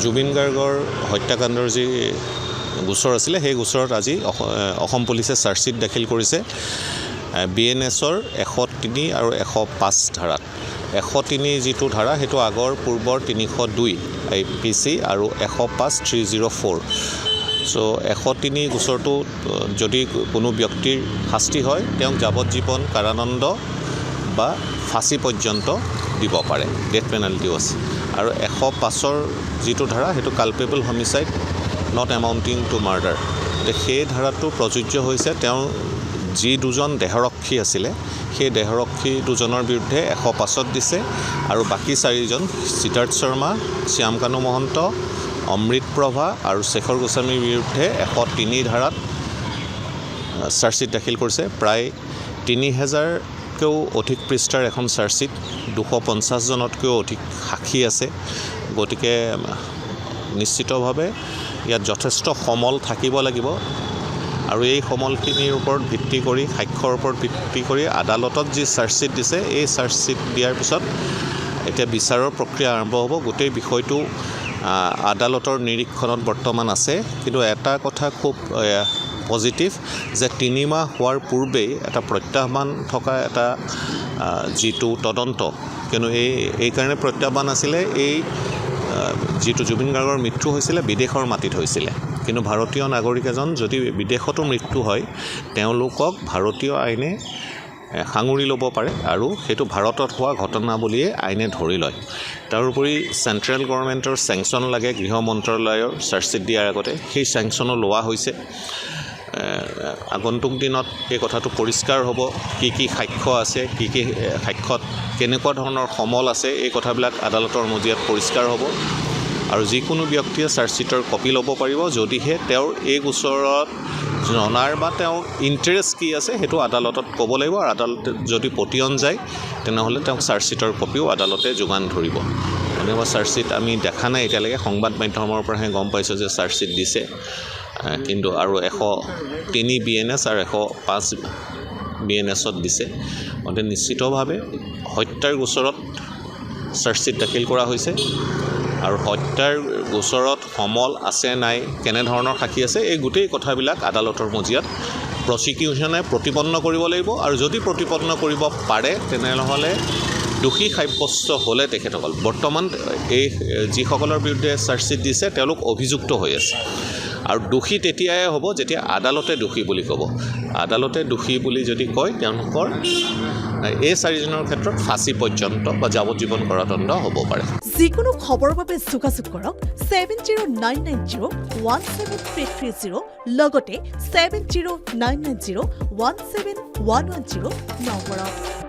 জুবিন গাৰ্গৰ হত্যাকাণ্ডৰ যি গোচৰ আছিলে সেই গোচৰত আজি অসম পুলিচে চাৰ্জশ্বীট দাখিল কৰিছে BNSৰ 103 আৰু 105 ধাৰাত 103 যিটো ধাৰা সেইটো আগৰ পূৰ্বৰ 302 IPC আৰু 105 304 সো 103 গোচৰটো যদি কোনো ব্যক্তিৰ শাস্তি হয় তেওঁক যাৱজ্জীৱন কাৰাদণ্ড বা ফাঁসি পৰ্যন্ত দিব পাৰে ডেথ পেনাল্টিও আছে আৰু 105ৰ যিটো ধাৰা সেইটো culpable homicide not amounting to murder সেই ধাৰাটো প্ৰযোজ্য হৈছে তেওঁ যি দুজন দেহৰক্ষী আছিলে সেই দেহৰক্ষী দুজনৰ বিৰুদ্ধে 105ত দিছে আৰু বাকি চাৰিজন সিদ্ধাৰ্থ শৰ্মা শ্যামকানু মহন্ত অমৃত প্ৰভা আৰু শেখৰ গোস্বামীৰ বিৰুদ্ধে 103 ধাৰাত চাৰ্জশ্বীট দাখিল কৰিছে প্ৰায় 3000কেও অধিক পৃষ্ঠাৰ এখন চাৰ্জশ্বীট 250 জনতকৈও অধিক সাক্ষী আছে গতিকে নিশ্চিতভাৱে ইয়াত যথেষ্ট সমল থাকিব লাগিব আৰু এই সমলখিনিৰ ওপৰত ভিত্তি কৰি সাক্ষ্যৰ ওপৰত ভিত্তি কৰি আদালতত যি চাৰ্জশ্বীট দিছে এই চাৰ্জশ্বীট দিয়াৰ পিছত এতিয়া বিচাৰৰ প্ৰক্ৰিয়া আৰম্ভ হ'ব গোটেই বিষয়টো আদালতৰ নিৰীক্ষণত বৰ্তমান আছে কিন্তু এটা কথা খুব পজিটিভ যে 3 মাহ হোৱাৰ পূৰ্বেই এটা প্ৰত্যাহ্বান থকা এটা যিটো তদন্ত কিন্তু এই কাৰণে প্ৰত্যাহ্বান আছিলে এই যিটো জুবিন গাৰ্গৰ মৃত্যু হৈছিলে বিদেশৰ মাটিত হৈছিলে কিন্তু ভাৰতীয় নাগৰিক এজন যদি বিদেশতো মৃত্যু হয় তেওঁলোকক ভাৰতীয় আইনে সাঙুৰি ল'ব পাৰে আৰু সেইটো ভাৰতত হোৱা ঘটনা বুলিয়ে আইনে ধৰি লয় তাৰোপৰি চেণ্ট্ৰেল গভৰ্ণমেণ্টৰ চেংচন লাগে গৃহ মন্ত্ৰালয়ৰ চাৰ্জশ্বীট দিয়াৰ আগতে সেই চেংচনো লোৱা হৈছে আগন্তুক দিনত এই কথাটো পৰিষ্কাৰ হ'ব কি সাক্ষ্য আছে কি সাক্ষ্যত কেনেকুৱা ধৰণৰ সমল আছে এই কথাবিলাক আদালতৰ মজিয়াত পৰিষ্কাৰ হ'ব আৰু যিকোনো ব্যক্তিয়ে চাৰ্জশ্বীটৰ কপি ল'ব পাৰিব যদিহে তেওঁৰ এই গোচৰত জনাৰ বা তেওঁৰ ইণ্টাৰেষ্ট কি আছে সেইটো আদালতত ক'ব লাগিব আৰু আদালতে যদি পতিয়ন যায় তেনেহ'লে তেওঁক চাৰ্জশ্বীটৰ কপিও আদালতে যোগান ধৰিব এনেকুৱা চাৰ্জশ্বীট আমি দেখা নাই এতিয়ালৈকে সংবাদ মাধ্যমৰ পৰাহে গম পাইছোঁ যে চাৰ্জশ্বীট দিছে কিন্তু আৰু 103 BNS আৰু 105 BNSত দিছে গতিকে নিশ্চিতভাৱে হত্যাৰ গোচৰত চাৰ্জশ্বীট দাখিল কৰা হৈছে আৰু হত্যাৰ গোচৰত সমল আছে নাই কেনেধৰণৰ সাক্ষী আছে এই গোটেই কথাবিলাক আদালতৰ মজিয়াত প্ৰসিকিউশ্যনে প্ৰতিপন্ন কৰিব লাগিব আৰু যদি প্ৰতিপন্ন কৰিব পাৰে তেনেহ'লে দোষী সাব্যস্ত হ'লে তেখেতসকল বৰ্তমান এই যিসকলৰ বিৰুদ্ধে চাৰ্জশ্বীট দিছে তেওঁলোক অভিযুক্ত হৈ আছে আৰু দোষী তেতিয়াই হ'ব যেতিয়া আদালতে দোষী বুলি ক'ব আদালতে দোষী বুলি যদি কয় তেওঁলোকৰ এই চাৰিজনৰ ক্ষেত্ৰত ফাঁসি পৰ্যন্ত বা যাৱজ্জীৱন কাৰাদণ্ড হ'ব পাৰে যিকোনো খবৰৰ বাবে যোগাযোগ কৰক 7099017330 লগতে 7099017110 নম্বৰত